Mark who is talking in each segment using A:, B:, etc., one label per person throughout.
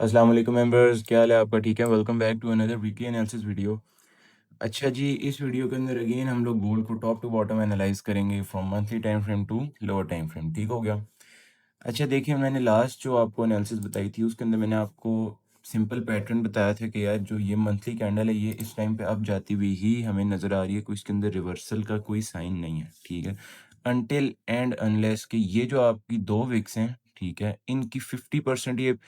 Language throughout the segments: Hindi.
A: अस्सलाम वालेकुम मेंबर्स, क्या हाल है आपका? ठीक है, welcome back to another weekly analysis video. अच्छा जी, इस वीडियो के अंदर अगेन हम लोग गोल्ड को टॉप टू बॉटम एनालाइज करेंगे from monthly time frame to lower time frame. ठीक हो गया? अच्छा देखिए, मैंने लास्ट जो आपको एनालिसिस बताई थी उसके अंदर मैंने आपको सिंपल पैटर्न बताया था कि यार जो ये मंथली कैंडल है ये इस टाइम पे अप जाती हुई ही हमें नज़र आ रही है, कोई इसके अंदर रिवर्सल का कोई साइन नहीं है। ठीक है, अनटिल एंड अनलेस कि ये जो आपकी दो विक्स हैं, ठीक है, इनकी 50% ये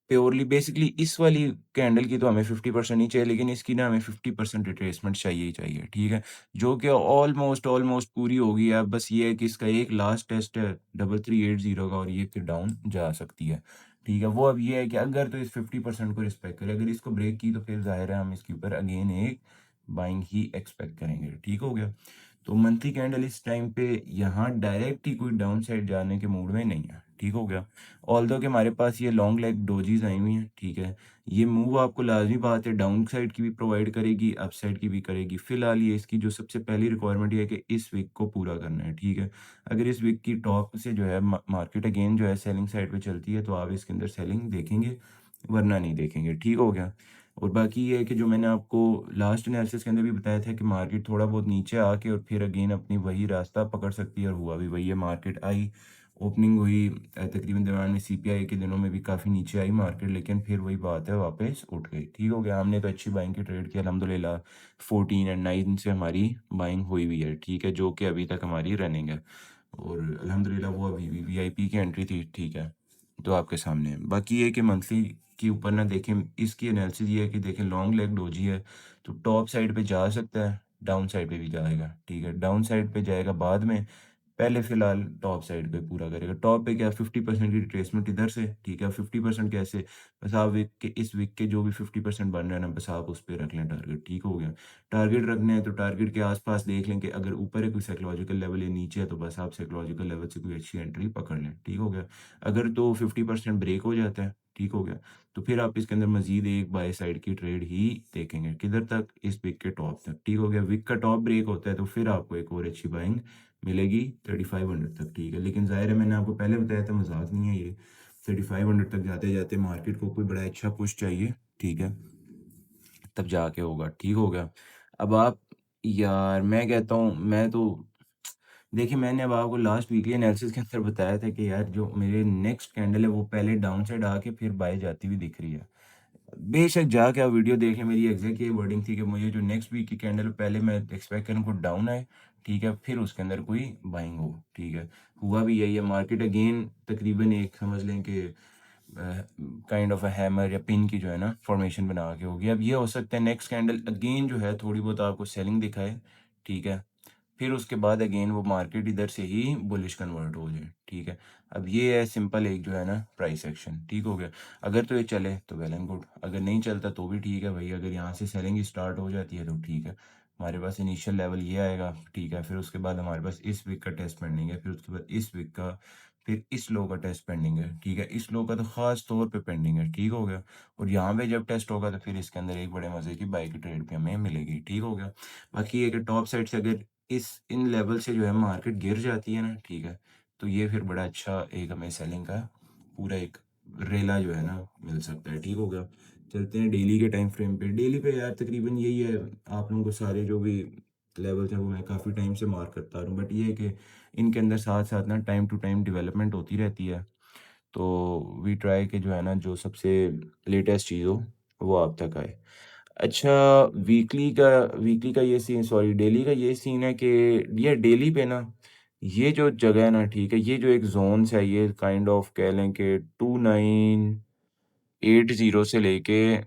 A: प्योरली बेसिकली इस वाली कैंडल की तो हमें 50% नहीं चाहिए, लेकिन इसकी ना हमें 50% रिट्रेसमेंट चाहिए ही चाहिए, ठीक है? जो कि ऑलमोस्ट ऑलमोस्ट पूरी होगी। अब बस ये है कि इसका एक लास्ट टेस्ट है 3380 का और ये फिर डाउन जा सकती है, ठीक है? वो अब ये है कि अगर तो इस 50% को रिस्पेक्ट करे, अगर इसको ब्रेक की तो फिर ज़ाहिर है हम इसके ऊपर अगेन एक बाइंग ही एक्सपेक्ट करेंगे, ठीक हो गया? तो मंथली कैंडल इस टाइम पे यहाँ डायरेक्ट ही कोई डाउन साइड जाने के मूड में नहीं है, ठीक हो गया? ऑल्दो कि हमारे पास ये लॉन्ग लेग डोजीज़ आई हुई हैं, ठीक है? ये मूव आपको लाज़मी बात है डाउन साइड की भी प्रोवाइड करेगी, अप साइड की भी करेगी। फ़िलहाल ये इसकी जो सबसे पहली रिक्वायरमेंट ये है कि इस वीक को पूरा करना है, ठीक है? अगर इस वीक की टॉप से जो है मार्केट अगेन जो है सेलिंग साइड पे चलती है, तो आप इसके अंदर सेलिंग देखेंगे, वरना नहीं देखेंगे, ठीक हो गया? और बाकी ये है कि जो मैंने आपको लास्ट एनालिसिस के अंदर भी बताया था कि मार्केट थोड़ा बहुत नीचे आके और फिर अगेन अपनी वही रास्ता पकड़ सकती है, और हुआ भी वही है। मार्केट आई, ओपनिंग हुई तकरीबन दरमियान में सीपीआई के दिनों में भी काफ़ी नीचे आई मार्केट, लेकिन फिर वही बात है, वापस उठ गई, ठीक हो गया? हमने तो अच्छी बाइंग की ट्रेड की अल्हम्दुलिल्लाह। 14 एंड 9 से हमारी बाइंग हुई हुई है, ठीक है? जो कि अभी तक हमारी रनिंग है, और अल्हम्दुलिल्लाह वो अभी भी वीआईपी की एंट्री थी, ठीक है? तो आपके सामने है। बाकी ये है कि मंथली के ऊपर ना देखें, इसकी एनालिसिस ये है कि देखें लॉन्ग लेग डोजी है, तो टॉप साइड पे जा सकता है, डाउन साइड पे भी जाएगा, ठीक है? डाउन साइड पे जाएगा बाद में, पहले फ़िलहाल टॉप साइड पे पूरा करेगा। टॉप पे क्या 50% की रिट्रेसमेंट इधर से, ठीक है? 50% कैसे? बस आप वीक के इस वीक के जो भी 50% बन रहे हैं ना, बस आप उस पे रख लें टारगेट, ठीक हो गया? टारगेट रखने हैं तो टारगेट के आस-पास देख लें कि अगर ऊपर है कोई साइकोलॉजिकल लेवल या नीचे है, तो बस आप साइकोलॉजिकल लेवल से कोई अच्छी एंट्री पकड़ लें, ठीक हो गया? अगर तो 50% ब्रेक हो जाता है, ठीक हो गया? तो फिर आप इसके अंदर मज़ीद एक बाय साइड की ट्रेड ही देखेंगे। किधर तक? इस वीक के टॉप तक, ठीक हो गया? वीक का टॉप ब्रेक होता है तो फिर आपको एक और अच्छी बाइंग मिलेगी 3500 तक, ठीक है? लेकिन ज़ाहिर है मैंने आपको पहले बताया था, मज़ाक नहीं है ये। 3500 तक जाते-जाते मार्केट को कोई बड़ा अच्छा पुश चाहिए, ठीक है? तब जाके होगा, ठीक हो गया? अब आप यार मैं कहता हूँ, मैं तो देखिए, मैंने अब आपको लास्ट वीकली एनालिसिस के अंदर बताया था कि यार जो मेरे नेक्स्ट कैंडल है वो पहले डाउन साइड आके फिर बाय जाती हुई दिख रही है। बेशक जाके आप वीडियो देख लें, मेरी एग्ज़ैक्ट ये वर्डिंग थी कि मुझे जो नेक्स्ट वीक की कैंडल पहले मैं एक्सपेक्ट करूँ कोई डाउन आए, ठीक है? फिर उसके अंदर कोई बाइंग हो, ठीक है? हुआ भी यही है, मार्केट अगेन तकरीबन एक समझ लें कि काइंड ऑफ अ हैमर या पिन की जो है ना फॉर्मेशन बना के होगी। अब ये हो सकता है नेक्स्ट कैंडल अगेन जो है थोड़ी बहुत आपको सेलिंग दिखाए, ठीक है? फिर उसके बाद अगेन वो मार्केट इधर से ही बुलिश कन्वर्ट हो जाए, ठीक है? अब ये है सिंपल एक जो है ना प्राइस एक्शन, ठीक हो गया? अगर तो ये चले तो वेल एंड गुड, अगर नहीं चलता तो भी ठीक है भाई, अगर यहाँ से सेलिंग स्टार्ट हो जाती है तो ठीक है। हमारे पास इनिशियल लेवल ये आएगा, ठीक है? फिर उसके बाद हमारे पास इस वीक का टेस्ट पेंडिंग है, फिर उसके बाद इस वीक का, फिर इस लो का टेस्ट पेंडिंग है, ठीक है? इस लो का तो ख़ास तौर पे पेंडिंग है, ठीक हो गया? और यहाँ पे जब टेस्ट होगा तो फिर इसके अंदर एक बड़े मज़े की बाय की ट्रेड भी हमें मिलेगी, ठीक हो गया? बाकी ये कि टॉप साइड से अगर इस इन लेवल से जो है मार्केट गिर जाती है ना, ठीक है? तो ये फिर बड़ा अच्छा एक हमें सेलिंग का पूरा एक रेला जो है ना मिल सकता है, ठीक हो गया? चलते हैं डेली के टाइम फ्रेम पे। डेली पे यार तकरीबन यही है, आप लोगों को सारे जो भी लेवल्स हैं वो मैं काफ़ी टाइम से मार्क करता आ रहा हूँ, बट ये है कि इनके अंदर साथ-साथ ना टाइम टू टाइम डेवलपमेंट होती रहती है। तो वी ट्राई कि जो है ना जो सबसे लेटेस्ट चीज़ हो वो आप तक आए। अच्छा, वीकली का ये सीन, सॉरी डेली का ये सीन है कि ये डेली पे ना ये जो जगह है ना, ठीक है, ये जो एक जोन्स है ये काइंड ऑफ कह लें कि 2980 से लेके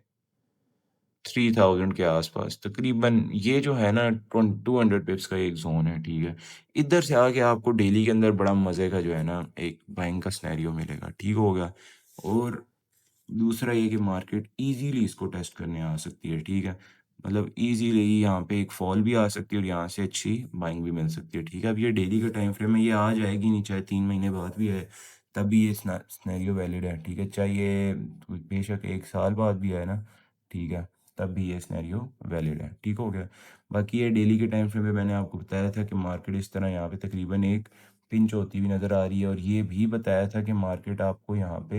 A: 3000 के आसपास तकरीबन ये जो है ना 200 पिप्स का एक जोन है, ठीक है? इधर से आके आपको डेली के अंदर बड़ा मज़े का जो है ना एक बाइंग का सिनेरियो मिलेगा, ठीक हो गया? और दूसरा ये कि मार्केट इजीली इसको टेस्ट करने आ सकती है, ठीक है? मतलब इजीली यहाँ पे एक फॉल भी आ सकती है और यहाँ से अच्छी बाइंग भी मिल सकती है, ठीक है? अब ये डेली का टाइम फ्रेम है, ये आ जाएगी नहीं, चाहे 3 महीने बाद भी आए, तब भी ये सिनेरियो वैलिड है, ठीक है? चाहे ये बेशक 1 साल बाद भी आए ना, ठीक है? तब भी ये सिनेरियो वैलिड है, ठीक हो गया? बाकी ये डेली के टाइम फ्रेम में मैंने आपको बताया था कि मार्केट इस तरह यहाँ पे तकरीबन एक पिंच होती हुई नज़र आ रही है, और ये भी बताया था कि मार्केट आपको यहाँ पे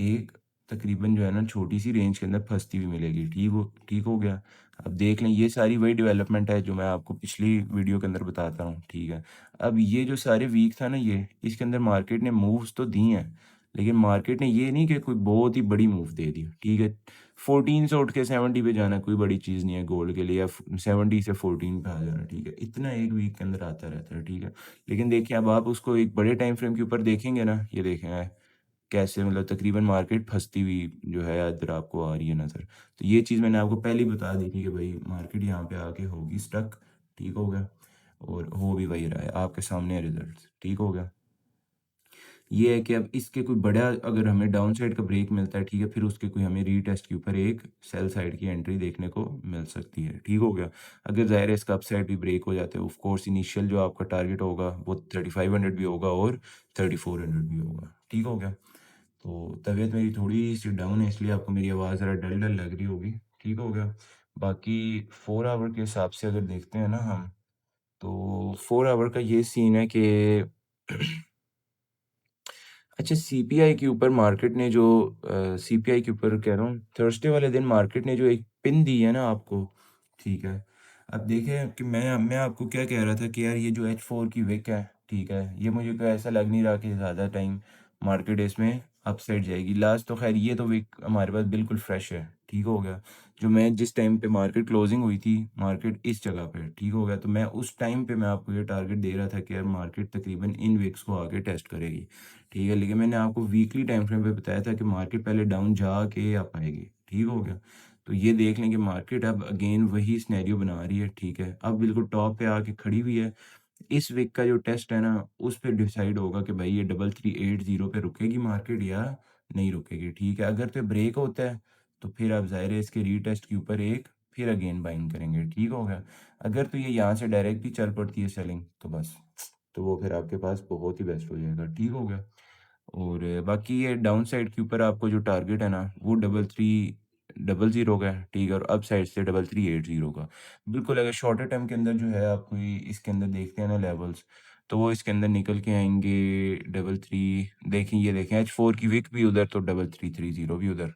A: एक तकरीबन जो है ना छोटी-सी रेंज के अंदर फँसती हुई मिलेगी। ठीक हो गया? अब देख लें ये सारी वही डेवलपमेंट है जो मैं आपको पिछली वीडियो के अंदर बताता हूँ, ठीक है? अब ये जो सारे वीक था ना ये, इसके अंदर मार्केट ने मूव्स तो दी हैं, लेकिन मार्केट ने ये नहीं कि कोई बहुत ही बड़ी मूव दे दी, ठीक है? 14 से उठ के 70 पे जाना कोई बड़ी चीज़ नहीं है गोल्ड के लिए, या 70 से 14 पे आ जाना, ठीक है? इतना एक वीक के अंदर आता रहता है, ठीक है? लेकिन देखिए अब आप उसको एक बड़े टाइम फ्रेम के ऊपर देखेंगे ना, ये देखें कैसे मतलब तकरीबन मार्केट फँसती हुई जो है इधर आपको आ रही है नज़र। तो ये चीज़ मैंने आपको पहले ही बता दी थी कि भाई मार्केट यहाँ पे आके होगी स्टक, ठीक हो गया? और हो भी वही रहा है, आपके सामने है रिज़ल्ट्स, ठीक हो गया? ये है कि अब इसके कोई बड़ा अगर हमें डाउन साइड का ब्रेक मिलता है, ठीक है, फिर उसके कोई हमें रीटेस्ट के ऊपर एक सेल साइड की एंट्री देखने को मिल सकती है, ठीक हो गया? अगर ज़ाहिर है इसका अपसाइड भी ब्रेक हो जाता है, ऑफ कोर्स इनिशियल जो आपका टारगेट होगा वो 3500 भी होगा और 3400 भी होगा, ठीक हो गया? तो तबीयत मेरी थोड़ी-सी डाउन है इसलिए आपको मेरी आवाज़ ज़रा डल-डल लग रही होगी, ठीक हो गया? बाकी 4 आवर के हिसाब से अगर देखते हैं ना हम, तो 4 आवर का ये सीन है कि अच्छा, सीपीआई के ऊपर मार्केट ने जो सीपीआई के ऊपर कह रहा हूँ, थर्सडे वाले दिन मार्केट ने जो एक पिन दी है ना आपको, ठीक है? अब देखें कि मैं आपको क्या कह रहा था कि यार ये जो H4 की विक है, ठीक है? ये मुझे कोई ऐसा लग नहीं रहा कि ज़्यादा टाइम मार्केट इसमें अपसाइड जाएगी। लास्ट तो ख़ैर ये तो विक हमारे पास बिल्कुल फ्रेश है, ठीक हो गया? जो मैं जिस टाइम पे मार्केट क्लोजिंग हुई थी, मार्केट इस जगह पे है, ठीक हो गया? तो मैं उस टाइम पे मैं आपको ये टारगेट दे रहा था कि यार मार्केट तकरीबन इन विक्स को आके टेस्ट करेगी। ठीक है, लेकिन मैंने आपको वीकली टाइम फ्रेम पे बताया था कि मार्केट पहले डाउन जाके आ पाएगी, ठीक हो गया? तो ये देख लें कि मार्केट अब अगेन वही सिनेरियो बना रही है, ठीक है? अब बिल्कुल टॉप पे आके खड़ी हुई है। इस वीक का जो टेस्ट है ना, उस पे डिसाइड होगा कि भाई ये 3380 पे रुकेगी मार्केट या नहीं रुकेगी, ठीक है? अगर तो ब्रेक होता है, तो फिर आप ज़ाहिर है इसके रीटेस्ट के ऊपर एक फिर अगेन बाइंग करेंगे, ठीक हो गया? अगर तो ये यहाँ से डायरेक्ट ही चल पड़ती है सेलिंग, तो बस, तो वो फिर आपके पास बहुत ही बेस्ट हो जाएगा, ठीक हो गया? और बाकी ये डाउन साइड के ऊपर आपको जो टारगेट है ना, वो 3300 का है, ठीक है? और अप साइड से 3380 का। बिल्कुल अगर शॉर्टर टर्म के अंदर जो है आप कोई इसके अंदर देखते हैं ना लेवल्स, तो वो इसके अंदर निकल के आएँगे डबल थ्री, देखें ये देखें H4 की विक भी उधर तो 3330 भी उधर।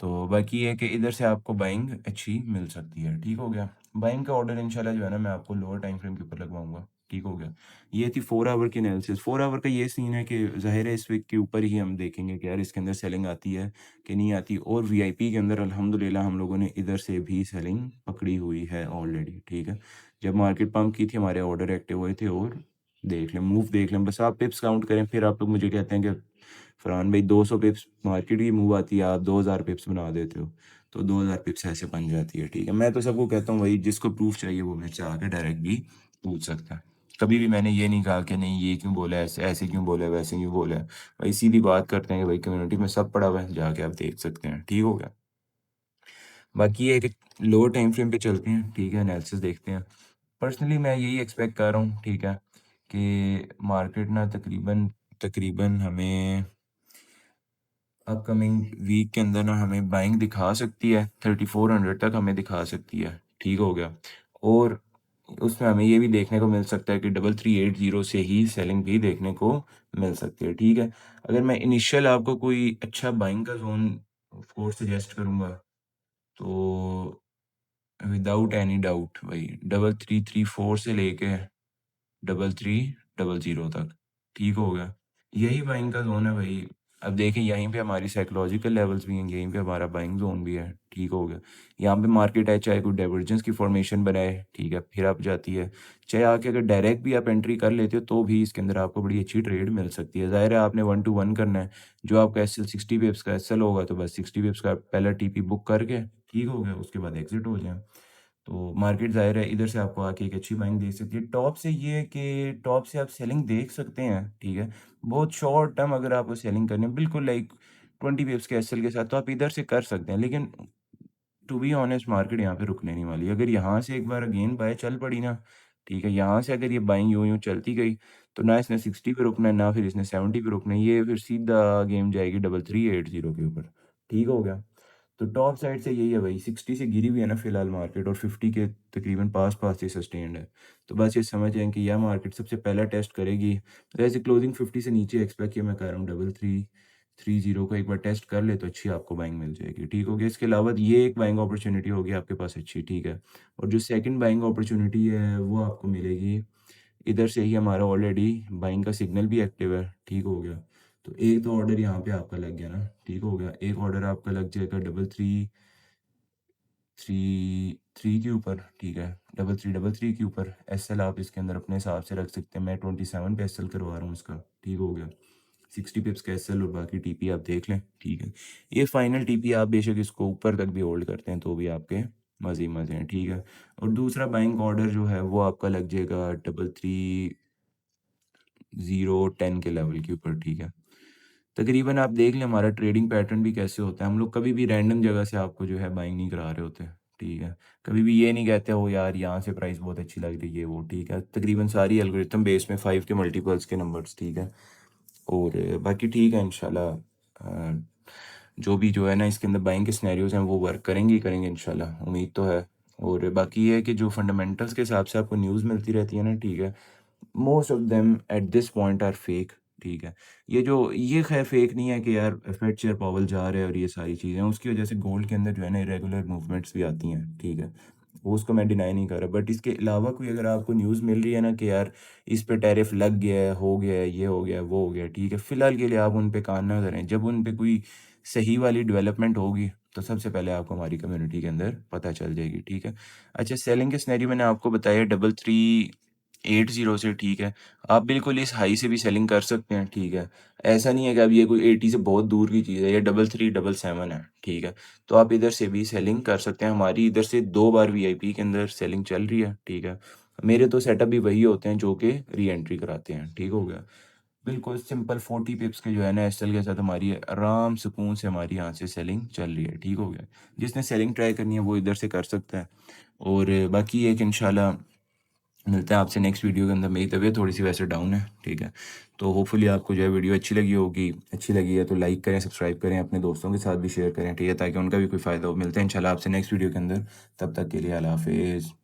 A: तो बाकी ये है कि इधर से आपको बाइंग अच्छी मिल सकती है, ठीक हो गया? बाइंग का ऑर्डर इंशाल्लाह जो है ना मैं आपको लोअर टाइम फ्रेम के ऊपर लगवाऊँगा, ठीक हो गया? ये थी 4 आवर की एनालिसिस। 4 आवर का ये सीन है कि ज़ाहिर है इस वीक के ऊपर ही हम देखेंगे कि यार इसके अंदर सेलिंग आती है कि नहीं आती, और वीआईपी के अंदर अल्हम्दुलिल्लाह हम लोगों ने इधर से भी सेलिंग पकड़ी हुई है ऑलरेडी, ठीक है? जब मार्केट पंप की थी हमारे ऑर्डर एक्टिव हुए थे, और देख लें, मूव देख लें, बस आप पिप्स काउंट करें, फिर आप लोग मुझे कहते हैं कि फरहान भाई 200 पिप्स मार्केट की मूव आती है, आप 2000 पिप्स बना देते हो। तो 2000 पिप्स ऐसे बन जाती है, ठीक है? मैं तो सबको कहता हूँ भाई जिसको प्रूफ चाहिए वो मेरे से आके डायरेक्ट भी पूछ सकता है। कभी भी मैंने ये नहीं कहा कि नहीं ये क्यों बोला है, ऐसे ऐसे क्यों बोला है, वैसे क्यों बोला है। भाई सीधी बात करते हैं कि भाई कम्युनिटी में सब पड़ा हुआ है, जाके आप देख सकते हैं, ठीक हो गया? बाकी ये है कि लोअर टाइम फ्रेम पे चलते हैं, ठीक है? एनालिसिस देखते हैं। पर्सनली मैं यही एक्सपेक्ट कर रहा हूँ, ठीक है? कि मार्केट ना तकरीबन तकरीबन हमें अपकमिंग वीक के अंदर ना हमें बाइंग दिखा सकती है, 3400 तक हमें दिखा सकती है, ठीक हो गया? और उसमें हमें ये भी देखने को मिल सकता है कि 3380 से ही सेलिंग भी देखने को मिल सकती है, ठीक है? अगर मैं इनिशियल आपको कोई अच्छा बाइंग का ज़ोन ऑफ कोर्स सजेस्ट करूँगा, तो विदाउट एनी डाउट वही 3334 से लेके 3300 तक, ठीक हो गया? यही बाइंग का ज़ोन है भाई। अब देखिए यहीं पे हमारी साइकोलॉजिकल लेवल्स भी हैं, यहीं पे हमारा बाइंग ज़ोन भी है, ठीक हो गया? यहाँ पे मार्केट है चाहे कोई डाइवर्जेंस की फॉर्मेशन बनाए, ठीक है? फिर आप जाती है, चाहे आके अगर डायरेक्ट भी आप एंट्री कर लेते हो तो भी इसके अंदर आपको बड़ी अच्छी ट्रेड मिल सकती है। ज़ाहिर है आपने 1 टू 1 करना है, जो आपका एसएल 60 पिप्स का एसएल होगा तो बस 60 पिप्स का पहला टीपी बुक करके, ठीक हो गया? उसके बाद एग्ज़िट हो जाएँ। तो मार्केट ज़ाहिर है इधर से आपको आके एक अच्छी बाइंग दे सकती है। टॉप से ये है कि टॉप से आप सेलिंग देख सकते हैं, ठीक है? बहुत शॉर्ट टर्म अगर आपको सेलिंग करनी है, बिल्कुल लाइक 20 पिप्स के एसएल के साथ, तो आप इधर से कर सकते हैं। लेकिन टू बी ऑनेस्ट मार्केट यहाँ पे रुकने नहीं वाली। अगर यहाँ से एक बार अगेन बाय चल पड़ी ना, ठीक है? यहाँ से अगर ये बाइंग यूँ-यूँ चलती गई, तो ना इसने 60 पे रुकना है, ना फिर इसने 70 पे रुकना है। ये फिर सीधा गेम जाएगी 3380 के ऊपर, ठीक हो गया? तो टॉप साइड से यही है भाई, 60 से गिरी हुई है ना फिलहाल मार्केट, और 50 के तकरीबन पास-पास ही सस्टेन्ड है। तो बस ये समझ जाएँ कि यह मार्केट सबसे पहला टेस्ट करेगी। वैसे क्लोजिंग 50 से नीचे एक्सपेक्ट किया मैं कर रहा हूँ, 33 30 को एक बार टेस्ट कर ले तो अच्छी आपको बाइंग मिल जाएगी, ठीक हो गया। इसके अलावा ये एक बाइंग अपॉर्चुनिटी होगी आपके पास अच्छी, ठीक है। और जो सेकंड बाइंग अपॉर्चुनिटी है वो आपको मिलेगी इधर से ही, हमारा ऑलरेडी बाइंग का सिग्नल भी एक्टिव है, ठीक हो गया। तो एक तो ऑर्डर यहाँ पे आपका लग गया ना, ठीक हो गया। एक ऑर्डर आपका लग जाएगा 333 के ऊपर, ठीक है। 3333 के ऊपर एसएल आप इसके अंदर अपने हिसाब से रख सकते हैं। मैं 27 पे एसएल करवा रहा हूँ इसका, ठीक हो गया। 60 पिप्स का एसएल और बाकी टीपी आप देख लें, ठीक है। ये फाइनल टीपी आप बेशक इसको ऊपर तक भी होल्ड करते हैं तो भी आपके मज़े ही मज़े हैं, ठीक है। और दूसरा बाइंग ऑर्डर जो है वो आपका लग जाएगा 33 0 10 के लेवल के ऊपर, ठीक है। तकरीबन आप देख लें हमारा ट्रेडिंग पैटर्न भी कैसे होता है। हम लोग कभी भी रैंडम जगह से आपको जो है बाइंग नहीं करा रहे होते, ठीक है। कभी भी ये नहीं कहते हो यार यहाँ से प्राइस बहुत अच्छी लग रही है वो, ठीक है। तकरीबन सारी एल्गोरिथम बेस में 5 के मल्टीपल्स के नंबर्स, ठीक है। और बाकी ठीक है इंशाल्लाह, जो भी जो है ना इसके अंदर बाइंग के सिनेरियोज हैं वो वर्क करेंगे ही करेंगे इंशाल्लाह, उम्मीद तो है। और बाकी ये है कि जो फंडामेंटल्स के हिसाब से आपको न्यूज़ मिलती रहती है ना, ठीक है, most of them at this point are fake, ठीक है। ये खैर फेक नहीं है कि यार फेड चेयर पावल जा रहा है और ये सारी चीज़ें, उसकी वजह से गोल्ड के अंदर जो है ना इरेगुलर मूवमेंट्स भी आती हैं, ठीक है। वो उसको मैं डिनाई नहीं कर रहा, बट इसके अलावा कोई अगर आपको न्यूज़ मिल रही है ना कि यार इस पे टैरिफ लग गया है, हो गया है, ये हो गया है, वो हो गया है, ठीक है, फिलहाल के लिए आप उन पे कान ना करें। जब उन पे कोई सही वाली डेवलपमेंट होगी तो सबसे पहले आपको हमारी कम्युनिटी के अंदर पता चल जाएगी, ठीक है। अच्छा, सेलिंग के सिनेरियो मैंने आपको बताया 3380 से, ठीक है। आप बिल्कुल इस हाई से भी सेलिंग कर सकते हैं, ठीक है। ऐसा नहीं है कि अब ये कोई 80 से बहुत दूर की चीज़ है, ये 3377 है, ठीक है। तो आप इधर से भी सेलिंग कर सकते हैं। हमारी इधर से 2 बार वीआईपी के अंदर सेलिंग चल रही है, ठीक है। मेरे तो सेटअप भी वही होते हैं जो कि री एंट्री कराते हैं, ठीक हो गया। बिल्कुल सिंपल 40 पिप्स के जो है ना एसएल के साथ हमारी आराम सुकून से हमारी यहाँ से सेलिंग चल रही है, ठीक हो गया। जिसने सेलिंग ट्राई करनी है वो इधर से कर सकता है। और बाकी एक इंशाल्लाह मिलते हैं आपसे नेक्स्ट वीडियो के अंदर। मेरी तबीयत थोड़ी-सी वैसे डाउन है, ठीक है। तो होपफुली आपको जो है वीडियो अच्छी लगी होगी। अच्छी लगी है तो लाइक करें, सब्सक्राइब करें, अपने दोस्तों के साथ भी शेयर करें, ठीक है, ताकि उनका भी कोई फ़ायदा हो। मिलते हैं इंशाल्लाह आपसे नेक्स्ट वीडियो के अंदर। तब तक के लिए अल्लाह हाफ़िज़।